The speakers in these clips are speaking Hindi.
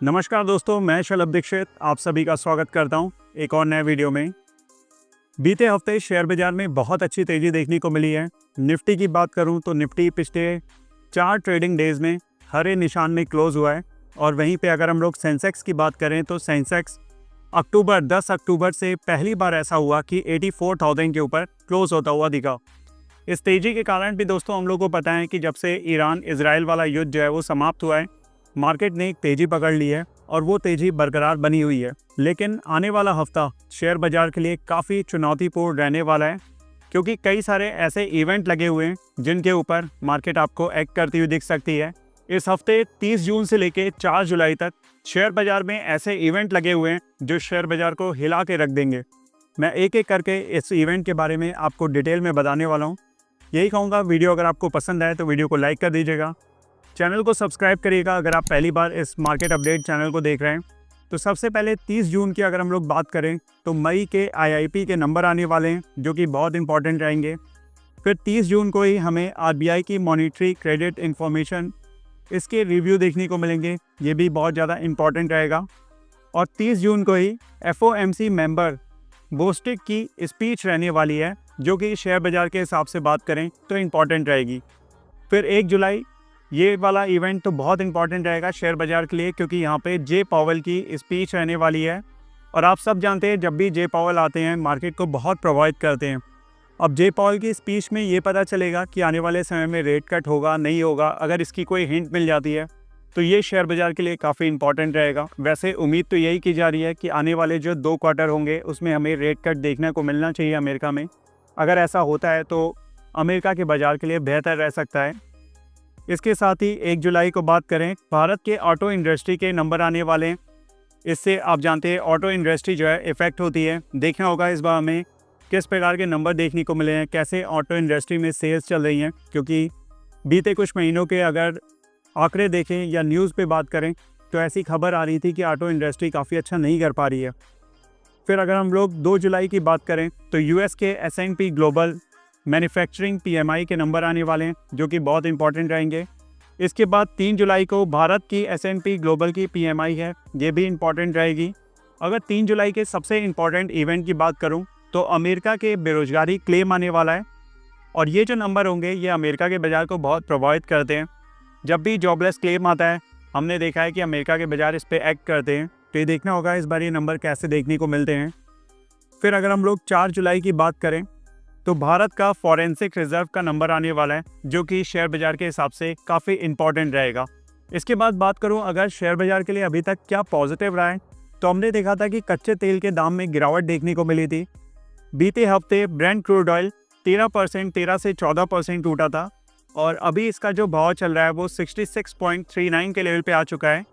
नमस्कार दोस्तों, मैं शलभ दीक्षित आप सभी का स्वागत करता हूं एक और नए वीडियो में। बीते हफ्ते शेयर बाजार में बहुत अच्छी तेज़ी देखने को मिली है। निफ्टी की बात करूं तो निफ्टी पिछले 4 ट्रेडिंग डेज में हरे निशान में क्लोज हुआ है। और वहीं पे अगर हम लोग सेंसेक्स की बात करें तो सेंसेक्स 10 अक्टूबर से पहली बार ऐसा हुआ कि 84,000 के ऊपर क्लोज होता हुआ दिखा। इस तेज़ी के कारण भी दोस्तों हम लोग को पता है कि जब से ईरान इजराइल वाला युद्ध जो है वो समाप्त हुआ है, मार्केट ने एक तेज़ी पकड़ ली है और वो तेज़ी बरकरार बनी हुई है। लेकिन आने वाला हफ्ता शेयर बाजार के लिए काफ़ी चुनौतीपूर्ण रहने वाला है, क्योंकि कई सारे ऐसे इवेंट लगे हुए हैं जिनके ऊपर मार्केट आपको एक्ट करती हुई दिख सकती है। इस हफ्ते 30 जून से लेकर 4 जुलाई तक शेयर बाजार में ऐसे इवेंट लगे हुए हैं जो शेयर बाजार को हिला के रख देंगे। मैं एक एक करके इस इवेंट के बारे में आपको डिटेल में बताने वाला हूँ। यही कहूँगा, वीडियो अगर आपको पसंद आए तो वीडियो को लाइक कर दीजिएगा, चैनल को सब्सक्राइब करिएगा अगर आप पहली बार इस मार्केट अपडेट चैनल को देख रहे हैं। तो सबसे पहले 30 जून की अगर हम लोग बात करें तो मई के आईआईपी के नंबर आने वाले हैं जो कि बहुत इंपॉर्टेंट रहेंगे। फिर 30 जून को ही हमें आरबीआई की मॉनिटरी क्रेडिट इंफॉर्मेशन, इसके रिव्यू देखने को मिलेंगे, ये भी बहुत ज़्यादा इंपॉर्टेंट रहेगा। और 30 जून को ही एफओएमसी मेंबर बोस्टिक की स्पीच रहने वाली है जो कि शेयर बाजार के हिसाब से बात करें तो इम्पॉर्टेंट रहेगी। फिर 1 जुलाई ये वाला इवेंट तो बहुत इंपॉर्टेंट रहेगा शेयर बाजार के लिए, क्योंकि यहाँ पे जे पावेल की स्पीच रहने वाली है। और आप सब जानते हैं जब भी जे पावेल आते हैं मार्केट को बहुत प्रभावित करते हैं। अब जे पावेल की स्पीच में ये पता चलेगा कि आने वाले समय में रेट कट होगा नहीं होगा। अगर इसकी कोई हिंट मिल जाती है तो ये शेयर बाजार के लिए काफ़ी इंपॉर्टेंट रहेगा। वैसे उम्मीद तो यही की जा रही है कि आने वाले जो 2 क्वार्टर होंगे उसमें हमें रेट कट देखने को मिलना चाहिए अमेरिका में। अगर ऐसा होता है तो अमेरिका के बाज़ार के लिए बेहतर रह सकता है। इसके साथ ही 1 जुलाई को बात करें, भारत के ऑटो इंडस्ट्री के नंबर आने वाले हैं। इससे आप जानते हैं ऑटो इंडस्ट्री जो है इफ़ेक्ट होती है। देखना होगा इस बार हमें किस प्रकार के नंबर देखने को मिले हैं, कैसे ऑटो इंडस्ट्री में सेल्स चल रही हैं, क्योंकि बीते कुछ महीनों के अगर आंकड़े देखें या न्यूज़ पे बात करें तो ऐसी खबर आ रही थी कि ऑटो इंडस्ट्री काफ़ी अच्छा नहीं कर पा रही है। फिर अगर हम लोग 2 जुलाई की बात करें तो यूएस के S&P ग्लोबल मैन्युफैक्चरिंग PMI के नंबर आने वाले हैं जो कि बहुत इंपॉर्टेंट रहेंगे। इसके बाद 3 जुलाई को भारत की S&P ग्लोबल की PMI है, ये भी इंपॉर्टेंट रहेगी। अगर 3 जुलाई के सबसे इंपॉर्टेंट इवेंट की बात करूं तो अमेरिका के बेरोजगारी क्लेम आने वाला है। और ये जो नंबर होंगे ये अमेरिका के बाज़ार को बहुत प्रभावित करते हैं। जब भी जॉबलेस क्लेम आता है हमने देखा है कि अमेरिका के बाज़ार इस पर एक्ट करते हैं। तो ये देखना होगा इस बार ये नंबर कैसे देखने को मिलते हैं। फिर अगर हम लोग 4 जुलाई की बात करें तो भारत का फॉरेंसिक रिजर्व का नंबर आने वाला है जो कि शेयर बाजार के हिसाब से काफ़ी इंपॉर्टेंट रहेगा। इसके बाद बात करूं अगर शेयर बाजार के लिए अभी तक क्या पॉजिटिव रहा है, तो हमने देखा था कि कच्चे तेल के दाम में गिरावट देखने को मिली थी। बीते हफ्ते ब्रेंट क्रूड ऑयल 13 से 14% टूटा था और अभी इसका जो भाव चल रहा है वो 66.39 के लेवल पे आ चुका है।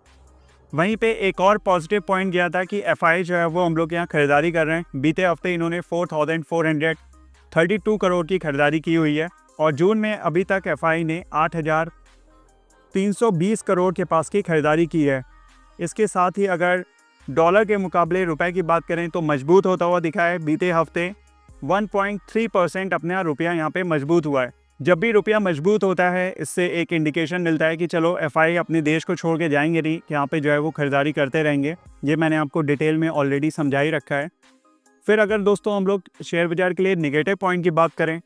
वहीं पे एक और पॉजिटिव पॉइंट गया था कि एफआई जो है वो हम लोग यहाँ खरीदारी कर रहे हैं। बीते हफ्ते इन्होंने 4,432 करोड़ की खरीदारी की हुई है और जून में अभी तक एफआई ने 8,320 करोड़ के पास की खरीदारी की है। इसके साथ ही अगर डॉलर के मुकाबले रुपए की बात करें तो मजबूत होता हुआ दिखा है। बीते हफ्ते 1.3% अपने रुपया यहाँ पे मजबूत हुआ है। जब भी रुपया मजबूत होता है इससे एक इंडिकेशन मिलता है कि चलो एफआई अपने देश को छोड़ के जाएंगे नहीं, यहाँ पे जो है वो खरीदारी करते रहेंगे। ये मैंने आपको डिटेल में ऑलरेडी समझा ही रखा है। फिर अगर दोस्तों हम लोग शेयर बाजार के लिए नेगेटिव पॉइंट की बात करें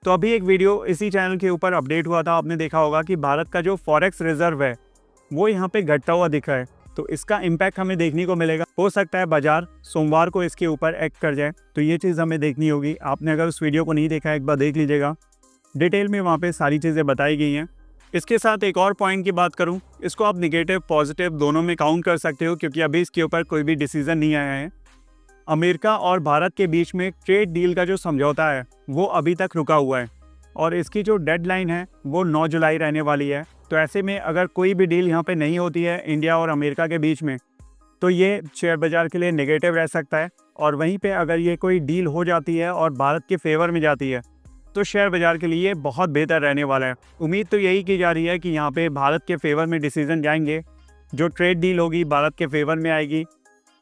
तो अभी एक वीडियो इसी चैनल के ऊपर अपडेट हुआ था, आपने देखा होगा कि भारत का जो फॉरेक्स रिजर्व है वो यहाँ पे घटता हुआ दिखा है। तो इसका इम्पैक्ट हमें देखने को मिलेगा। हो सकता है बाजार सोमवार को इसके ऊपर एक्ट कर जाए, तो ये चीज़ हमें देखनी होगी। आपने अगर उस वीडियो को नहीं देखा है एक बार देख लीजिएगा, डिटेल में वहाँ पे सारी चीज़ें बताई गई हैं। इसके साथ एक और पॉइंट की बात करूँ, इसको आप निगेटिव पॉजिटिव दोनों में काउंट कर सकते हो, क्योंकि अभी इसके ऊपर कोई भी डिसीजन नहीं आया है। अमेरिका और भारत के बीच में ट्रेड डील का जो समझौता है वो अभी तक रुका हुआ है और इसकी जो डेडलाइन है वो 9 जुलाई रहने वाली है। तो ऐसे में अगर कोई भी डील यहाँ पे नहीं होती है इंडिया और अमेरिका के बीच में तो ये शेयर बाजार के लिए नेगेटिव रह सकता है। और वहीं पे अगर ये कोई डील हो जाती है और भारत के फेवर में जाती है तो शेयर बाजार के लिए बहुत बेहतर रहने वाला है। उम्मीद तो यही की जा रही है कि यहाँ पे भारत के फेवर में डिसीजन जाएंगे। जो ट्रेड डील होगी भारत के फेवर में आएगी।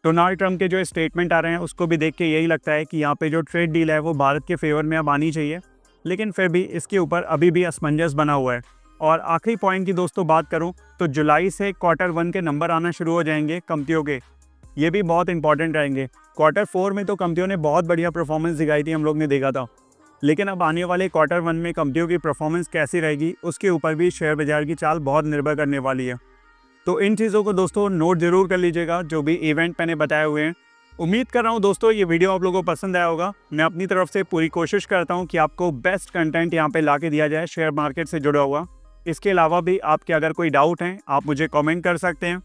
डोनाल्ड ट्रंप के जो स्टेटमेंट आ रहे हैं उसको भी देख के यही लगता है कि यहाँ पे जो ट्रेड डील है वो भारत के फेवर में अब आनी चाहिए, लेकिन फिर भी इसके ऊपर अभी भी असमंजस बना हुआ है। और आखिरी पॉइंट की दोस्तों बात करूं तो जुलाई से Q1 के नंबर आना शुरू हो जाएंगे कंपनियों के, ये भी बहुत इंपॉर्टेंट रहेंगे। Q4 में तो कंपनियों ने बहुत बढ़िया परफॉर्मेंस दिखाई थी, हम लोग ने देखा था, लेकिन अब आने वाले Q1 में कंपनियों की परफॉर्मेंस कैसी रहेगी उसके ऊपर भी शेयर बाजार की चाल बहुत निर्भर करने वाली है। तो इन चीज़ों को दोस्तों नोट ज़रूर कर लीजिएगा, जो भी इवेंट मैंने बताए हुए हैं। उम्मीद कर रहा हूँ दोस्तों ये वीडियो आप लोगों को पसंद आया होगा। मैं अपनी तरफ से पूरी कोशिश करता हूँ कि आपको बेस्ट कंटेंट यहाँ पे ला के दिया जाए शेयर मार्केट से जुड़ा हुआ। इसके अलावा भी आपके अगर कोई डाउट हैं आप मुझे कमेंट कर सकते हैं।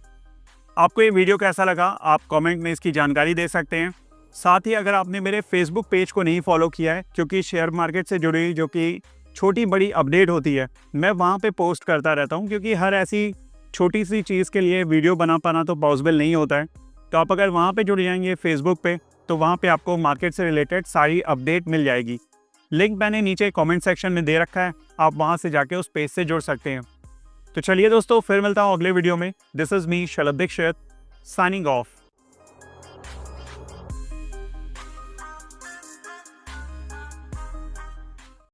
आपको ये वीडियो कैसा लगा आप कमेंट में इसकी जानकारी दे सकते हैं। साथ ही अगर आपने मेरे फेसबुक पेज को नहीं फॉलो किया है, क्योंकि शेयर मार्केट से जुड़ी जो कि छोटी बड़ी अपडेट होती है मैं वहाँ पे पोस्ट करता रहता हूँ, क्योंकि हर ऐसी छोटी सी चीज़ के लिए वीडियो बना पाना तो पॉसिबल नहीं होता है। तो आप अगर वहाँ पे जुड़ जाएंगे फेसबुक पे तो वहाँ पे आपको मार्केट से रिलेटेड सारी अपडेट मिल जाएगी। लिंक मैंने नीचे कमेंट सेक्शन में दे रखा है, आप वहाँ से जाके उस पेज से जुड़ सकते हैं। तो चलिए दोस्तों फिर मिलता हूँ अगले वीडियो में। This is me Shalabh Dixit signing of.